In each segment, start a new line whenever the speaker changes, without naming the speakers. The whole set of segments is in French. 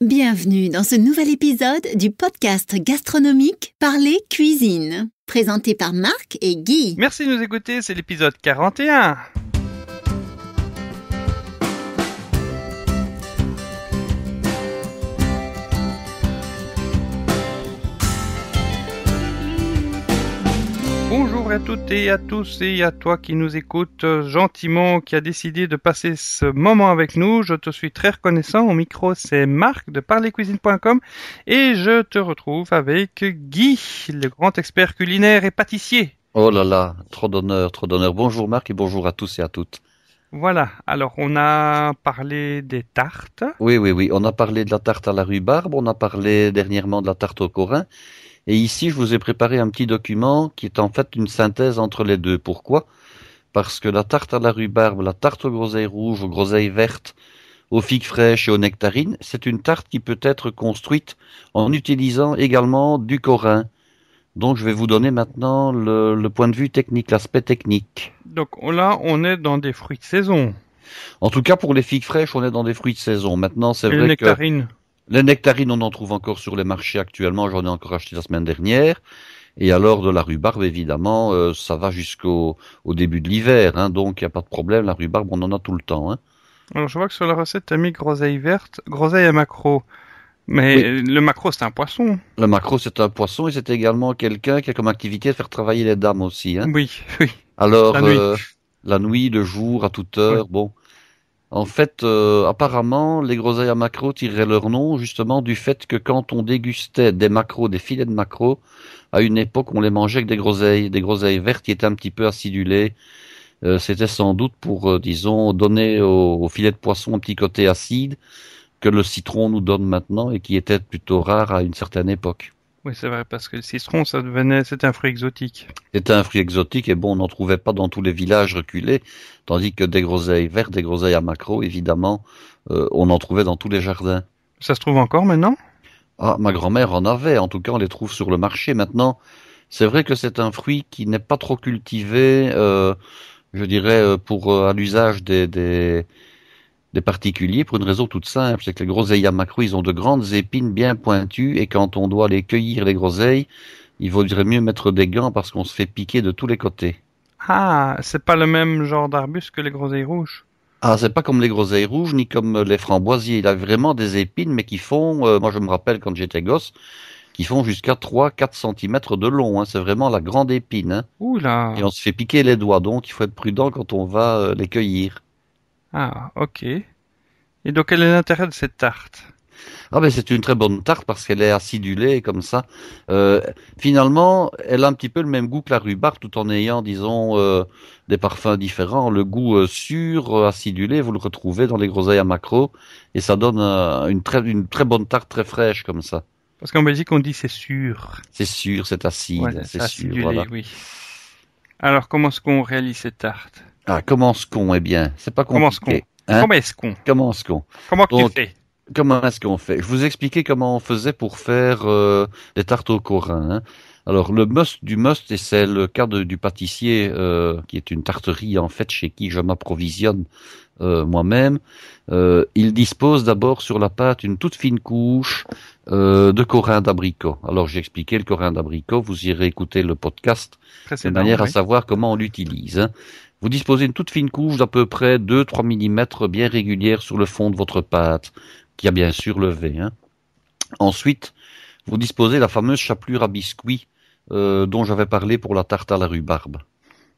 Bienvenue dans ce nouvel épisode du podcast gastronomique Parler Cuisine, présenté par Marc et Guy.
Merci de nous écouter, c'est l'épisode 41. Bonjour à toutes et à tous et à toi qui nous écoutes gentiment, qui a décidé de passer ce moment avec nous. Je te suis très reconnaissant. Au micro, c'est Marc de parlercuisine.com et je te retrouve avec Guy, le grand expert culinaire et pâtissier.
Oh là là, trop d'honneur, trop d'honneur. Bonjour Marc et bonjour à tous et à toutes.
Voilà, alors on a parlé des tartes.
Oui, on a parlé de la tarte à la rhubarbe, on a parlé dernièrement de la tarte au corin. Et ici, je vous ai préparé un petit document qui est en fait une synthèse entre les deux. Pourquoi ? Parce que la tarte à la rhubarbe, la tarte aux groseilles rouges, aux groseilles vertes, aux figues fraîches et aux nectarines, c'est une tarte qui peut être construite en utilisant également du corin. Donc je vais vous donner maintenant le point de vue technique, l'aspect technique.
Donc là, on est dans des fruits de saison.
En tout cas, pour les figues fraîches, on est dans des fruits de saison. Maintenant, c'est
Et
vrai
les nectarines.
Les nectarines, on en trouve encore sur les marchés actuellement. J'en ai encore acheté la semaine dernière. Et alors, de la rhubarbe, évidemment, ça va jusqu'au début de l'hiver. Hein, donc, il n'y a pas de problème. La rhubarbe, on en a tout le temps. Hein.
Alors, je vois que sur la recette, tu as mis groseille verte, groseille à maquereau. Mais oui. Le maquereau, c'est un poisson.
Le maquereau, c'est un poisson et c'est également quelqu'un qui a comme activité de faire travailler les dames aussi. Hein.
Oui.
Alors, la nuit, le jour, à toute heure,
oui.
Bon. En fait, apparemment, les groseilles à maquereau tiraient leur nom justement du fait que quand on dégustait des maquereaux, des filets de maquereau, à une époque, on les mangeait avec des groseilles vertes qui étaient un petit peu acidulées. C'était sans doute pour, disons, donner au filet de poisson un petit côté acide que le citron nous donne maintenant et qui était plutôt rare à une certaine époque.
Oui, c'est vrai, parce que le citron, c'était un fruit exotique.
C'était un fruit exotique et bon, on n'en trouvait pas dans tous les villages reculés, tandis que des groseilles vertes, des groseilles à maquereau, évidemment, on en trouvait dans tous les jardins.
Ça se trouve encore maintenant ?
Ah, ma grand-mère en avait, en tout cas on les trouve sur le marché maintenant. C'est vrai que c'est un fruit qui n'est pas trop cultivé, je dirais, à l'usage des particuliers, pour une raison toute simple, c'est que les groseilles à maquereau, ils ont de grandes épines bien pointues, et quand on doit les cueillir, les groseilles, il vaudrait mieux mettre des gants parce qu'on se fait piquer de tous les côtés.
Ah, c'est pas le même genre d'arbuste que les groseilles rouges.
Ah, c'est pas comme les groseilles rouges, ni comme les framboisiers. Il a vraiment des épines, mais qui font, moi je me rappelle quand j'étais gosse, qui font jusqu'à 3-4 cm de long. Hein. C'est vraiment la grande épine. Hein.
Oula.
Et on se fait piquer les doigts, donc il faut être prudent quand on va les cueillir.
Ah, ok. Et donc, quel est l'intérêt de cette tarte ?
Ah ben c'est une très bonne tarte parce qu'elle est acidulée comme ça. Finalement, elle a un petit peu le même goût que la rhubarbe, tout en ayant, disons, des parfums différents. Le goût sûr, acidulé, vous le retrouvez dans les groseilles à maquereau, et ça donne une très bonne tarte très fraîche comme ça.
Parce qu'en Belgique, on dit c'est sûr.
C'est sûr, c'est acide,
Ouais,
c'est
acidulé,
sûr. Voilà.
Oui. Alors, comment est-ce qu'on réalise cette tarte ?
Ah, comment est-ce qu'on ? Eh bien, c'est pas compliqué.
Comment est-ce qu'on ?
Comment est-ce qu'on ?
Comment tu fais ?
Comment est-ce qu'on fait ? Je vous expliquais comment on faisait pour faire des tartes au corin. Hein. Alors le must du must, et c'est le cas du pâtissier qui est une tarterie en fait chez qui je m'approvisionne moi-même. Il dispose d'abord sur la pâte une toute fine couche de corin d'abricot. Alors j'ai expliqué le corin d'abricot, vous irez écouter le podcast de manière à savoir comment on l'utilise. Hein. Vous disposez une toute fine couche d'à peu près 2-3 mm bien régulière sur le fond de votre pâte, qui a bien sûr levé. Hein. Ensuite, vous disposez la fameuse chapelure à biscuits dont j'avais parlé pour la tarte à la rhubarbe.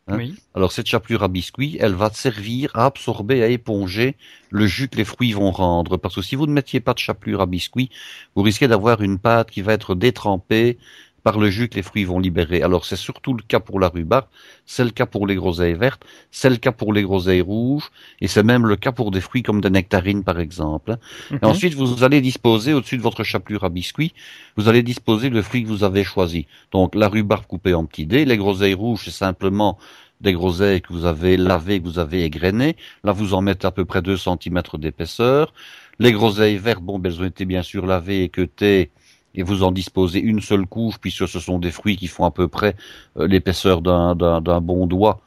Hein.
Oui.
Alors cette chapelure à biscuits, elle va servir à absorber, à éponger le jus que les fruits vont rendre. Parce que si vous ne mettiez pas de chapelure à biscuits, vous risquez d'avoir une pâte qui va être détrempée par le jus que les fruits vont libérer. Alors c'est surtout le cas pour la rhubarbe, c'est le cas pour les groseilles vertes, c'est le cas pour les groseilles rouges, et c'est même le cas pour des fruits comme des nectarines par exemple. Et ensuite vous allez disposer au-dessus de votre chapelure à biscuits, vous allez disposer le fruit que vous avez choisi. Donc la rhubarbe coupée en petits dés, les groseilles rouges c'est simplement des groseilles que vous avez lavées, que vous avez égrenées. Là vous en mettez à peu près 2 cm d'épaisseur. Les groseilles vertes, bon, elles ont été bien sûr lavées et queutées, et vous en disposez une seule couche, puisque ce sont des fruits qui font à peu près l'épaisseur d'un bon doigt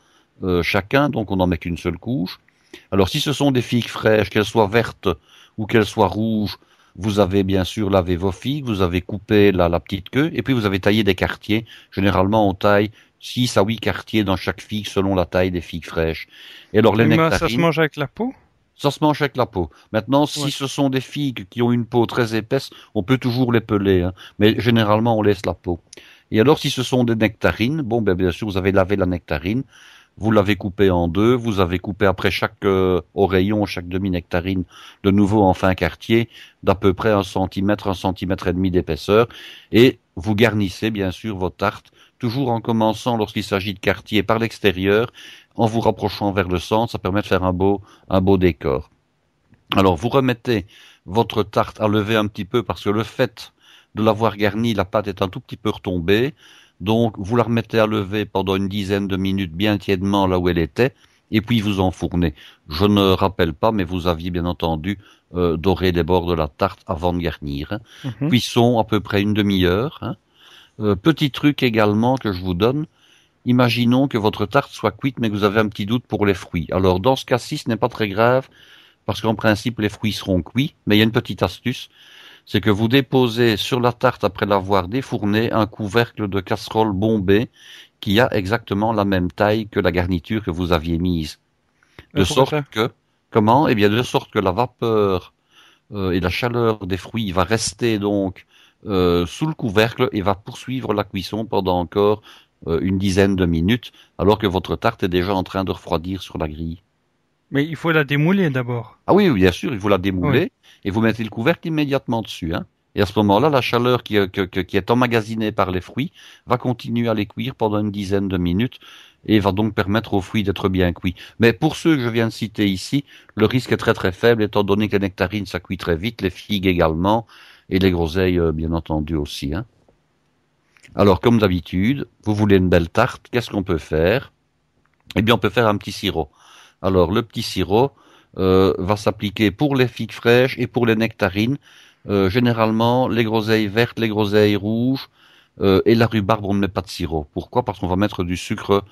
chacun, donc on n'en met qu'une seule couche. Alors si ce sont des figues fraîches, qu'elles soient vertes ou qu'elles soient rouges, Vous avez bien sûr lavé vos figues, vous avez coupé la petite queue, et puis vous avez taillé des quartiers. Généralement, on taille 6 à 8 quartiers dans chaque figue selon la taille des figues fraîches. Et alors, les
Mais ça se
nectarines,
mange avec la peau?
ça se mange avec la peau. Maintenant, si
Ouais.
ce sont des figues qui ont une peau très épaisse, on peut toujours les peler, hein, mais généralement, on laisse la peau. Et alors, si ce sont des nectarines, bon, ben, bien sûr, vous avez lavé la nectarine, vous l'avez coupée en deux, vous avez coupé après chaque oreillon, chaque demi-nectarine, de nouveau en fin quartier, d'à peu près 1 centimètre et demi d'épaisseur, et vous garnissez, bien sûr, votre tarte, toujours en commençant, lorsqu'il s'agit de quartier, par l'extérieur, en vous rapprochant vers le centre, ça permet de faire un beau décor. Alors, vous remettez votre tarte à lever un petit peu, parce que le fait de l'avoir garnie, la pâte est un tout petit peu retombée. Donc, vous la remettez à lever pendant une dizaine de minutes bien tièdement là où elle était, et puis vous enfournez. Je ne rappelle pas, mais vous aviez bien entendu doré les bords de la tarte avant de garnir. Hein.
Mhm.
Cuisson à peu près une demi-heure. Hein. Petit truc également que je vous donne. Imaginons que votre tarte soit cuite, mais que vous avez un petit doute pour les fruits. Alors, dans ce cas-ci, ce n'est pas très grave, parce qu'en principe, les fruits seront cuits, mais il y a une petite astuce. C'est que vous déposez sur la tarte, après l'avoir défournée, un couvercle de casserole bombé qui a exactement la même taille que la garniture que vous aviez mise. De sorte que, comment? Eh bien, de sorte que la vapeur et la chaleur des fruits va rester donc sous le couvercle et va poursuivre la cuisson pendant encore une dizaine de minutes, alors que votre tarte est déjà en train de refroidir sur la grille.
Mais il faut la démouler d'abord.
Ah oui, bien sûr, il faut la démouler
Oui.
et vous mettez le couvercle immédiatement dessus. Hein. Et à ce moment-là, la chaleur qui est emmagasinée par les fruits va continuer à les cuire pendant une dizaine de minutes et va donc permettre aux fruits d'être bien cuits. Mais pour ceux que je viens de citer ici, le risque est très très faible étant donné que les nectarines ça cuit très vite, les figues également et les groseilles bien entendu aussi. Hein. Alors comme d'habitude, vous voulez une belle tarte, qu'est-ce qu'on peut faire? Eh bien on peut faire un petit sirop. Alors le petit sirop va s'appliquer pour les figues fraîches et pour les nectarines. Généralement, les groseilles vertes, les groseilles rouges et la rhubarbe, on ne met pas de sirop. Pourquoi? Parce qu'on va mettre du sucre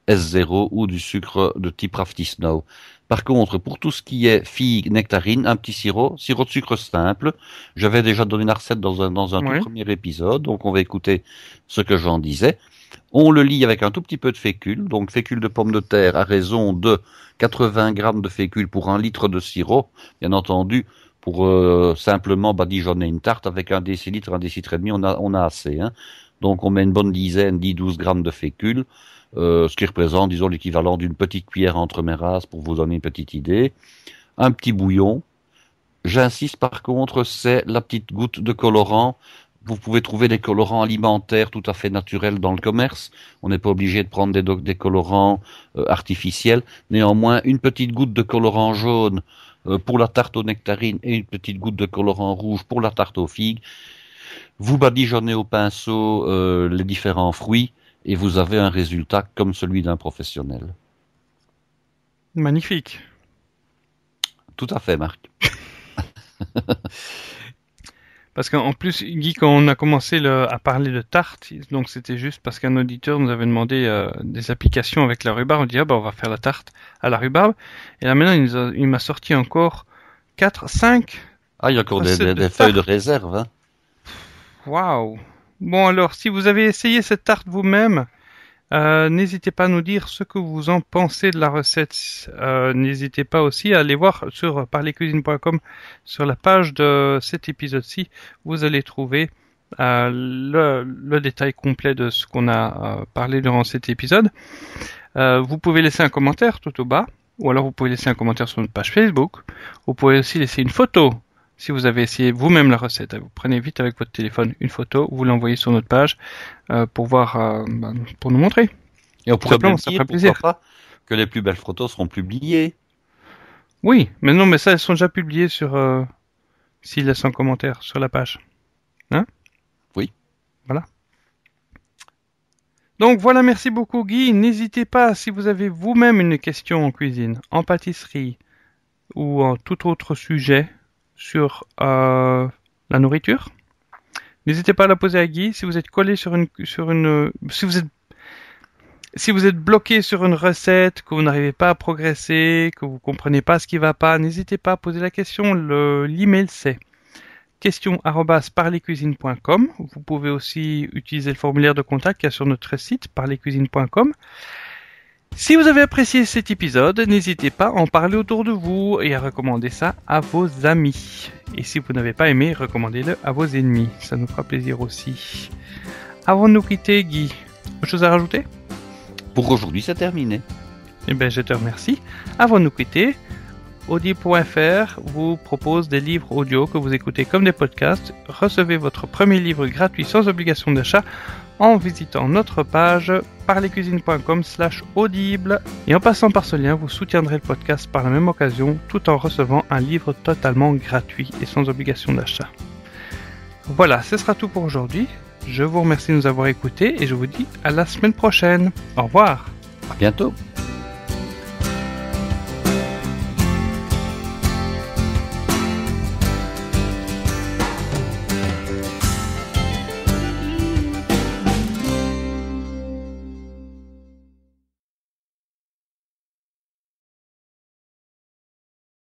S0 ou du sucre de type Rafty Snow. Par contre, pour tout ce qui est figues, nectarines, un petit sirop de sucre simple. J'avais déjà donné la recette dans un tout premier épisode, donc on va écouter ce que j'en disais. On le lie avec un tout petit peu de fécule, donc fécule de pomme de terre à raison de 80 grammes de fécule pour 1 litre de sirop, bien entendu, pour simplement badigeonner une tarte avec 1 décilitre, 1 décilitre et demi, on a assez. Hein. Donc on met une bonne dizaine, 10-12 grammes de fécule, ce qui représente, disons, l'équivalent d'une petite cuillère entre mérase pour vous donner une petite idée. Un petit bouillon. J'insiste par contre, c'est la petite goutte de colorant. Vous pouvez trouver des colorants alimentaires tout à fait naturels dans le commerce. On n'est pas obligé de prendre des colorants artificiels. Néanmoins, une petite goutte de colorant jaune pour la tarte aux nectarines et une petite goutte de colorant rouge pour la tarte aux figues. Vous badigeonnez au pinceau les différents fruits et vous avez un résultat comme celui d'un professionnel.
Magnifique.
Tout à fait, Marc.
Parce qu'en plus, Guy, quand on a commencé à parler de tarte, donc c'était juste parce qu'un auditeur nous avait demandé des applications avec la rhubarbe. On dit, on va faire la tarte à la rhubarbe. Et là maintenant, il m'a sorti encore 4, 5.
Ah, il y a encore des feuilles de réserve. Hein.
Waouh. Bon alors, si vous avez essayé cette tarte vous-même, n'hésitez pas à nous dire ce que vous en pensez de la recette. N'hésitez pas aussi à aller voir sur parlercuisine.com sur la page de cet épisode-ci. Vous allez trouver le détail complet de ce qu'on a parlé durant cet épisode. Vous pouvez laisser un commentaire tout au bas, ou alors vous pouvez laisser un commentaire sur notre page Facebook. Vous pouvez aussi laisser une photo. Si vous avez essayé vous-même la recette, vous prenez vite avec votre téléphone une photo, vous l'envoyez sur notre page pour voir, pour nous montrer.
Et on pourrait bien
ça
dire,
ferait plaisir.
pourquoi pas, que les plus belles photos seront publiées.
Oui, mais non, mais ça, elles sont déjà publiées sur, s'ils laissent un commentaire sur la page. Hein?
Oui.
Voilà. Donc voilà, merci beaucoup Guy. N'hésitez pas, si vous avez vous-même une question en cuisine, en pâtisserie ou en tout autre sujet, sur la nourriture. N'hésitez pas à la poser à Guy. Si vous êtes collé si vous êtes bloqué sur une recette, que vous n'arrivez pas à progresser, que vous comprenez pas ce qui va pas, n'hésitez pas à poser la question. L'email c'est questions@parlercuisine.com. Vous pouvez aussi utiliser le formulaire de contact qu'il y a sur notre site parlercuisine.com. Si vous avez apprécié cet épisode, n'hésitez pas à en parler autour de vous et à recommander ça à vos amis. Et si vous n'avez pas aimé, recommandez-le à vos ennemis. Ça nous fera plaisir aussi. Avant de nous quitter, Guy, autre chose à rajouter ?
Pour aujourd'hui, c'est terminé.
Eh bien, je te remercie. Avant de nous quitter, Audible.fr vous propose des livres audio que vous écoutez comme des podcasts. Recevez votre premier livre gratuit sans obligation d'achat en visitant notre page parlercuisine.com/audible. Et en passant par ce lien, vous soutiendrez le podcast par la même occasion, tout en recevant un livre totalement gratuit et sans obligation d'achat. Voilà, ce sera tout pour aujourd'hui. Je vous remercie de nous avoir écoutés et je vous dis à la semaine prochaine. Au revoir.
À bientôt.